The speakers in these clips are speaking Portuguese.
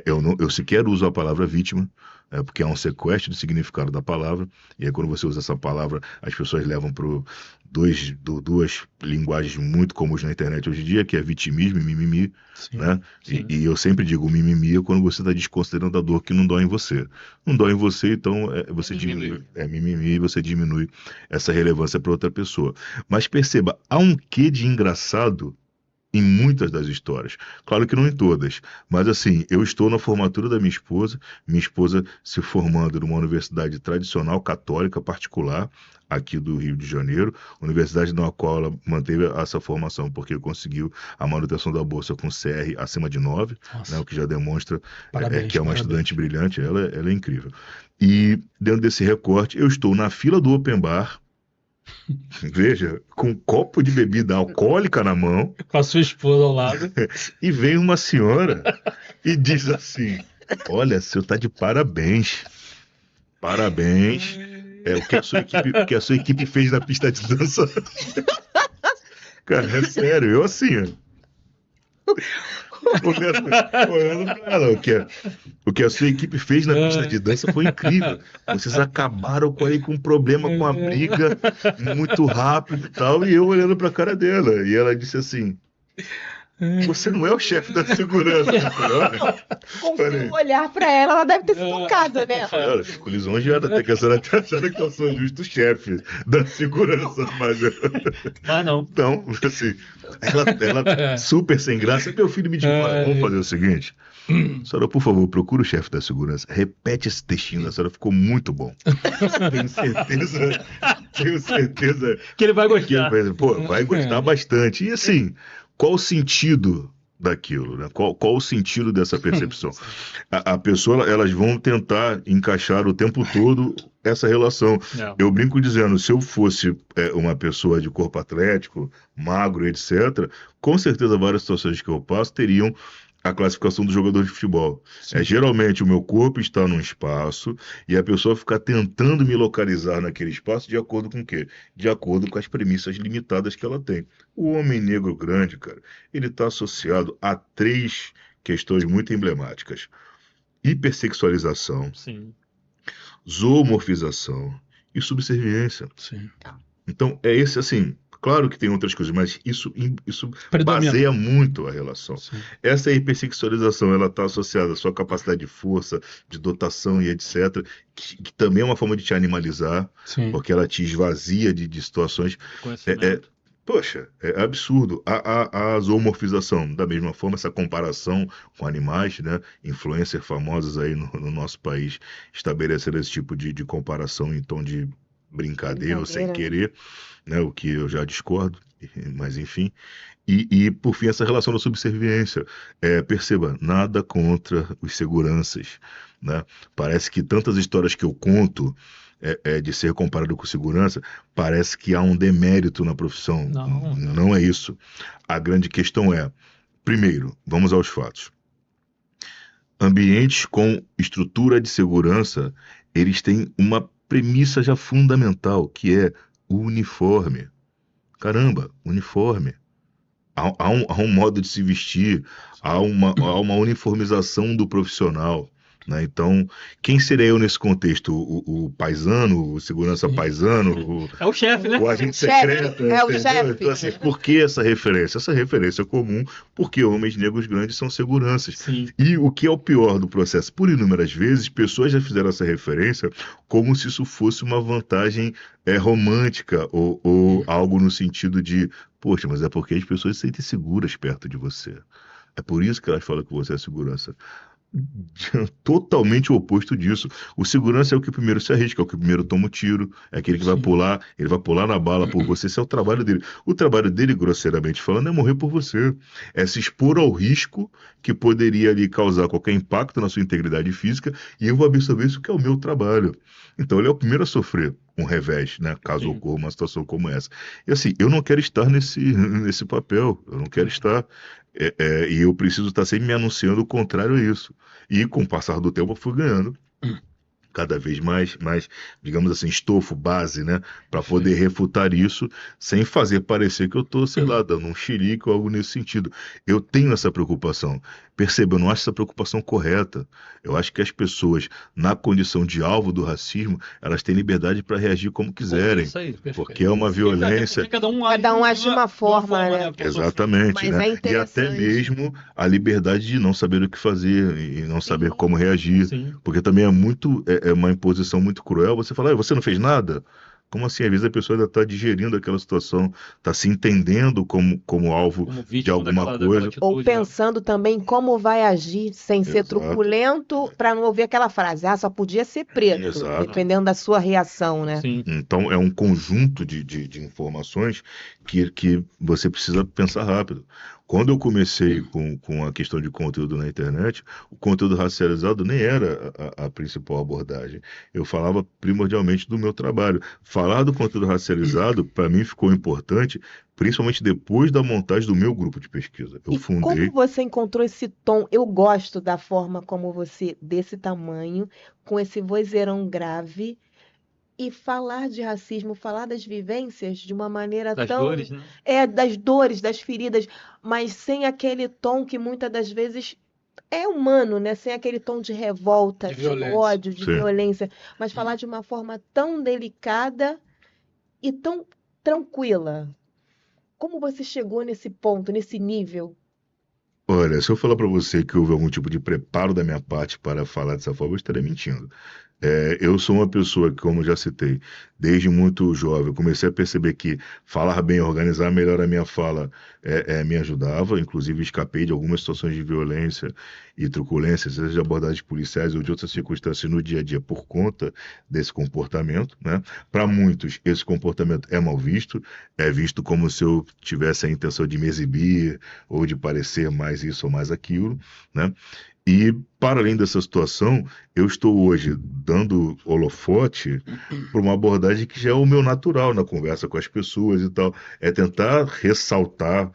Eu sequer uso a palavra vítima, porque há um sequestro de significado da palavra, e aí quando você usa essa palavra, as pessoas levam para duas linguagens muito comuns na internet hoje em dia, que é vitimismo e mimimi, Sim, né? E, sim. e eu sempre digo mimimi é quando você está desconsiderando a dor que não dói em você. Não dói em você, então você diminui, mimimi, você diminui essa relevância para outra pessoa. Mas perceba, há um quê de engraçado em muitas das histórias. Claro que não em todas, mas assim, eu estou na formatura da minha esposa se formando numa universidade tradicional católica particular aqui do Rio de Janeiro, universidade na qual ela manteve essa formação porque conseguiu a manutenção da bolsa com CR acima de 9, né, o Nossa, que já demonstra que parabéns, é uma estudante parabéns. brilhante, ela é incrível. E dentro desse recorte, eu estou na fila do open bar, veja, com um copo de bebida alcoólica na mão, Com a sua esposa ao lado. e vem uma senhora e diz assim: Olha, o senhor tá de parabéns. Parabéns. É o que a sua equipe fez na pista de dança. Cara, é sério, eu assim, olhando pra ela, o que a sua equipe fez na pista de dança foi incrível. Vocês acabaram com um problema, com a briga muito rápido e tal, e eu olhando pra cara dela. E ela disse assim: Você não é o chefe da segurança. Eu falei, olha, Com o seu falei, olhar pra ela, ela deve ter se tocado, né? falei, olha, fico lisonjeado até que a senhora está achando que eu sou justo chefe da segurança, mas Mas não. então, assim, ela super sem graça. Meu filho me disse, olha, vamos fazer o seguinte, senhora, por favor, procura o chefe da segurança, repete esse textinho da senhora, ficou muito bom. Tenho certeza, tenho certeza Que ele vai que ele gostar. vai gostar bastante. E assim, qual o sentido daquilo, né? Qual o sentido dessa percepção? A pessoa, elas vão tentar encaixar o tempo todo essa relação. É. Eu brinco dizendo, se eu fosse uma pessoa de corpo atlético, magro, etc., com certeza várias situações que eu passo teriam a classificação do jogador de futebol. Sim. Geralmente o meu corpo está num espaço e a pessoa fica tentando me localizar naquele espaço de acordo com o quê? De acordo com as premissas limitadas que ela tem. O homem negro grande, cara, ele está associado a três questões muito emblemáticas: hipersexualização, Sim, zoomorfização e subserviência. sim. Então, é esse assim. Claro que tem outras coisas, mas isso Predomina. baseia muito a relação. Sim, Essa hipersexualização, ela está associada à sua capacidade de força, de dotação e etc., que também é uma forma de te animalizar, sim. porque ela te esvazia de situações. É, Conhecimento. poxa, é absurdo. A zoomorfização, da mesma forma, essa comparação com animais, né? Influencers famosos aí no nosso país estabeleceram esse tipo de comparação em tom de brincadeira ou sem Brincadeira, né? querer, né? O que eu já discordo, mas enfim. E por fim, essa relação da subserviência. Perceba, nada contra os seguranças, né? Parece que tantas histórias que eu conto de ser comparado com segurança, parece que há um demérito na profissão. Não, não. Não é isso. A grande questão é, primeiro, vamos aos fatos. Ambientes com estrutura de segurança, eles têm uma premissa já fundamental, que é o uniforme. Caramba, uniforme. Há um modo de se vestir, há uma uniformização do profissional, né? Então, quem seria eu nesse contexto? O paisano, o segurança Sim. paisano, É o chefe, né? o agente Chefe, secreto, é o entendeu? chefe. Então, assim, por que essa referência? Essa referência é comum porque homens negros grandes são seguranças. Sim. E o que é o pior do processo? Por inúmeras vezes, pessoas já fizeram essa referência como se isso fosse uma vantagem romântica ou algo no sentido de, poxa, mas é porque as pessoas se sentem seguras perto de você. É por isso que elas falam que você é segurança. Totalmente o oposto disso. O segurança é o que primeiro se arrisca, é o que primeiro toma o tiro, é aquele que vai Sim. pular, ele vai pular na bala por você. Esse é o trabalho dele. O trabalho dele, grosseiramente falando, é morrer por você. É se expor ao risco que poderia lhe causar qualquer impacto na sua integridade física e eu vou absorver isso que é o meu trabalho. Então ele é o primeiro a sofrer um revés, né? Caso Sim. ocorra uma situação como essa. E assim, eu não quero estar nesse papel, eu não quero estar. E eu preciso estar sempre me anunciando o contrário a isso. E com o passar do tempo eu fui ganhando cada vez mais, digamos assim, estofo, base, né, para poder refutar isso, sem fazer parecer que eu estou, sei lá, dando um chilique ou algo nesse sentido. Eu tenho essa preocupação. Perceba, eu não acho essa preocupação correta. Eu acho que as pessoas, na condição de alvo do racismo, elas têm liberdade para reagir como quiserem, Isso aí, perfeito. porque é uma violência. Cada um age de uma forma, né? Exatamente, Mas né? é E até interessante. mesmo a liberdade de não saber o que fazer e não saber como reagir. Sim. Porque também é uma imposição muito cruel. Você fala, você não fez nada? Como assim? Às vezes a pessoa ainda está digerindo aquela situação, está se entendendo como alvo Como de vítima alguma daquela coisa. atitude, Ou né? pensando também como vai agir sem ser Exato. truculento, para não ouvir aquela frase, só podia ser preto, Exato. dependendo da sua reação, né? Sim. Então, é um conjunto de informações que você precisa pensar rápido. Quando eu comecei com a questão de conteúdo na internet, o conteúdo racializado nem era a principal abordagem. Eu falava primordialmente do meu trabalho. Falar do conteúdo racializado, para mim, ficou importante, principalmente depois da montagem do meu grupo de pesquisa. Eu E fundei. como você encontrou esse tom? Eu gosto da forma como você, desse tamanho, com esse vozeirão grave, e falar de racismo, falar das vivências de uma maneira Das tão. dores, né? Das dores, das feridas, mas sem aquele tom que muitas das vezes é humano, né? Sem aquele tom de revolta, De de violência. ódio, de Sim. violência, mas falar de uma forma tão delicada e tão tranquila. Como você chegou nesse ponto, nesse nível? Olha, se eu falar para você que houve algum tipo de preparo da minha parte para falar dessa forma, eu estaria mentindo. Eu sou uma pessoa que, como já citei, desde muito jovem, eu comecei a perceber que falar bem, organizar melhor a minha fala me ajudava. Inclusive, escapei de algumas situações de violência e truculência, seja de abordagens policiais ou de outras circunstâncias no dia a dia, por conta desse comportamento, né? Para muitos, esse comportamento é mal visto, é visto como se eu tivesse a intenção de me exibir ou de parecer mais isso ou mais aquilo, né? E, para além dessa situação, eu estou hoje dando holofote para uma abordagem que já é o meu natural na conversa com as pessoas e tal. É tentar ressaltar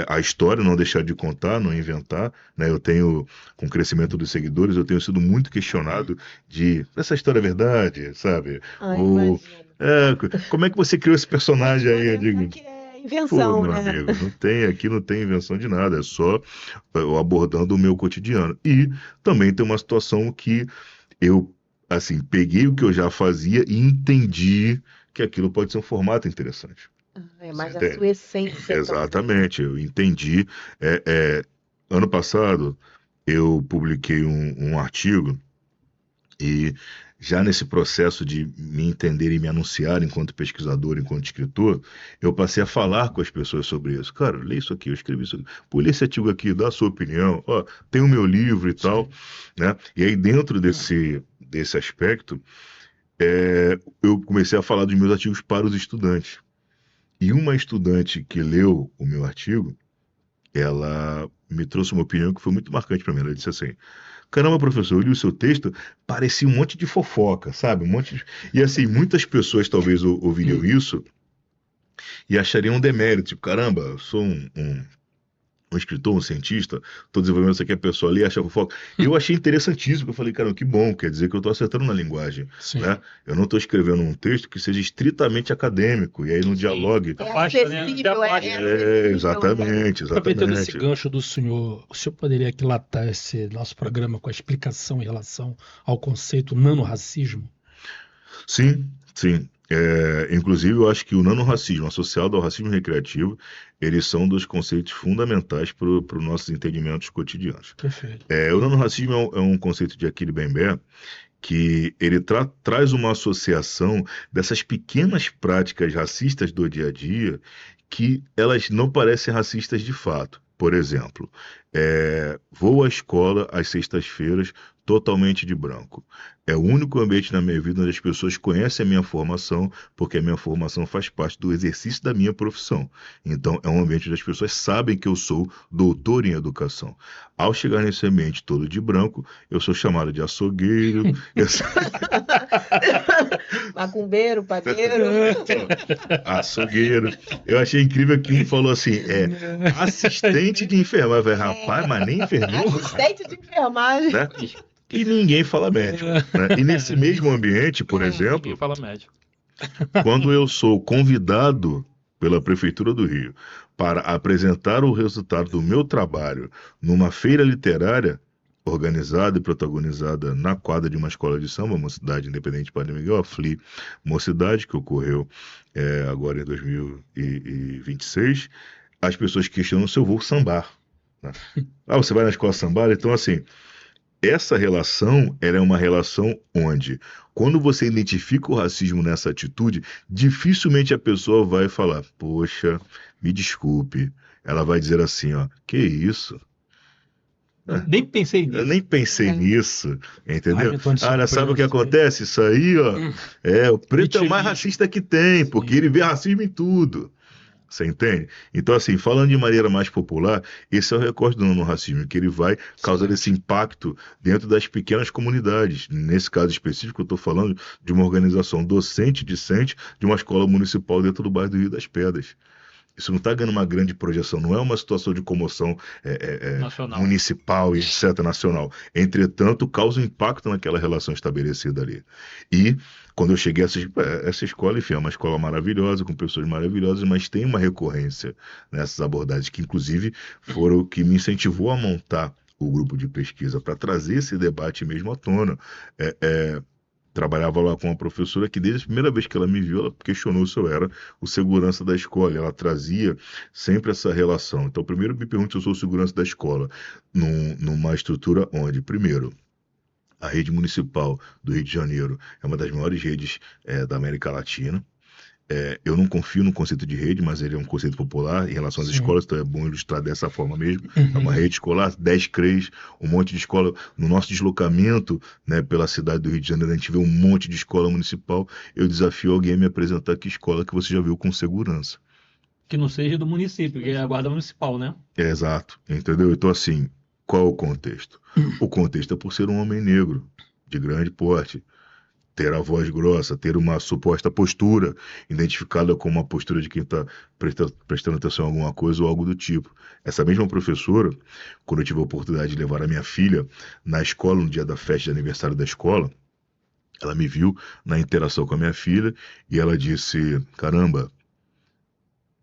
a história, não deixar de contar, não inventar, né? Eu tenho, com o crescimento dos seguidores, eu tenho sido muito questionado de, essa história é verdade, sabe? Ai, Ou, imagino. como é que você criou esse personagem aí? Eu digo, Que é pô, invenção, meu né? amigo, aqui não tem invenção de nada, é só eu abordando o meu cotidiano. E também tem uma situação que eu, assim, peguei o que eu já fazia e entendi que aquilo pode ser um formato interessante. É Você mais a entende? sua essência também. Exatamente, eu entendi. Ano passado, eu publiquei um artigo e já nesse processo de me entender e me anunciar enquanto pesquisador, enquanto escritor, eu passei a falar com as pessoas sobre isso. Cara, lê isso aqui, eu escrevi isso aqui. Pô, lê esse artigo aqui, dá a sua opinião. Ó, tem o meu livro e tal, né? E aí, dentro desse aspecto, eu comecei a falar dos meus artigos para os estudantes. E uma estudante que leu o meu artigo, ela me trouxe uma opinião que foi muito marcante para mim. Ela disse assim: caramba, professor, eu li o seu texto, parecia um monte de fofoca, sabe? E assim, muitas pessoas talvez ouviriam isso e achariam um demérito, tipo, caramba, eu sou um escritor, um cientista, estou desenvolvendo isso aqui, a pessoa ali acha fofoca. Eu achei interessantíssimo, eu falei, caramba, que bom, quer dizer que eu estou acertando na linguagem, Sim. né? Eu não estou escrevendo um texto que seja estritamente acadêmico, e aí no dialogue... Afasta, né? Acessível, Exatamente, Aproveitando esse exatamente. gancho do senhor, o senhor poderia aquilatar esse nosso programa com a explicação em relação ao conceito nanorracismo? Sim, sim. Inclusive, eu acho que o nanorracismo associado ao racismo recreativo, eles são dos conceitos fundamentais para os nossos entendimentos cotidianos. Perfeito. O nanorracismo é um conceito de Achille Mbembe que ele traz uma associação dessas pequenas práticas racistas do dia a dia que elas não parecem racistas de fato. Por exemplo, vou à escola às sextas-feiras totalmente de branco. É o único ambiente na minha vida onde as pessoas conhecem a minha formação, porque a minha formação faz parte do exercício da minha profissão. Então, é um ambiente onde as pessoas sabem que eu sou doutor em educação. Ao chegar nesse ambiente todo de branco, eu sou chamado de açougueiro, Macumbeiro, padeiro. açougueiro. Eu achei incrível que um falou assim, assistente de enfermagem. Rapaz, mas nem enfermeiro, Assistente de enfermagem. né? e ninguém fala médico, né? E nesse mesmo ambiente, por exemplo, Ninguém fala médico. quando eu sou convidado pela Prefeitura do Rio para apresentar o resultado do meu trabalho numa feira literária organizada e protagonizada na quadra de uma escola de samba, Mocidade Independente Padre Miguel, a FLI Mocidade, que ocorreu agora em 2026, as pessoas questionam se eu vou sambar, né? Ah, você vai na escola sambar? Então, assim, essa relação, ela é uma relação onde, quando você identifica o racismo nessa atitude, dificilmente a pessoa vai falar, poxa, me desculpe. Ela vai dizer assim, ó, que isso? Nem pensei Eu nisso. nem pensei nisso, entendeu? Ai, Antônio, Olha, sabe o que surpresa. acontece? Isso aí, ó, o preto é o mais Vitimismo. racista que tem, porque ele vê racismo em tudo. Você entende? Então, assim, falando de maneira mais popular, esse é o recorte do racismo, que ele vai causar esse impacto dentro das pequenas comunidades. Nesse caso específico, eu estou falando de uma organização docente-discente de uma escola municipal dentro do bairro do Rio das Pedras. Isso não está ganhando uma grande projeção, não é uma situação de comoção Nacional. municipal e etc. nacional. Entretanto, causa um impacto naquela relação estabelecida ali. E quando eu cheguei a essa escola, enfim, é uma escola maravilhosa, com pessoas maravilhosas, mas tem uma recorrência nessas abordagens, que inclusive foram o que me incentivou a montar o grupo de pesquisa, para trazer esse debate mesmo à tona. Trabalhava lá com uma professora que desde a primeira vez que ela me viu, ela questionou se eu era o segurança da escola. Ela trazia sempre essa relação. Então, primeiro me pergunte se eu sou o segurança da escola, numa estrutura onde, primeiro, a rede municipal do Rio de Janeiro é uma das maiores redes da América Latina. Eu não confio no conceito de rede, mas ele é um conceito popular em relação às Sim. escolas, então é bom ilustrar dessa forma mesmo. É uma rede escolar, 10 CREs, um monte de escola. No nosso deslocamento, né, pela cidade do Rio de Janeiro, a gente vê um monte de escola municipal. Eu desafio alguém a me apresentar que escola que você já viu com segurança. Que não seja do município, que é a guarda municipal, né? Exato, entendeu? Então, assim, qual é o contexto? O contexto é por ser um homem negro, de grande porte, ter a voz grossa, ter uma suposta postura, identificada como uma postura de quem está prestando atenção em alguma coisa ou algo do tipo. Essa mesma professora, quando eu tive a oportunidade de levar a minha filha na escola, no dia da festa de aniversário da escola, ela me viu na interação com a minha filha e ela disse, caramba,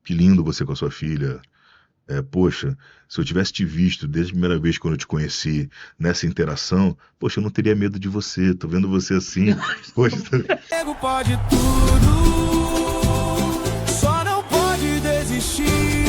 que lindo você com a sua filha. Poxa, se eu tivesse te visto desde a primeira vez quando eu te conheci nessa interação, poxa, eu não teria medo de você, tô vendo você assim, poxa, Nego pode tudo, só não pode desistir.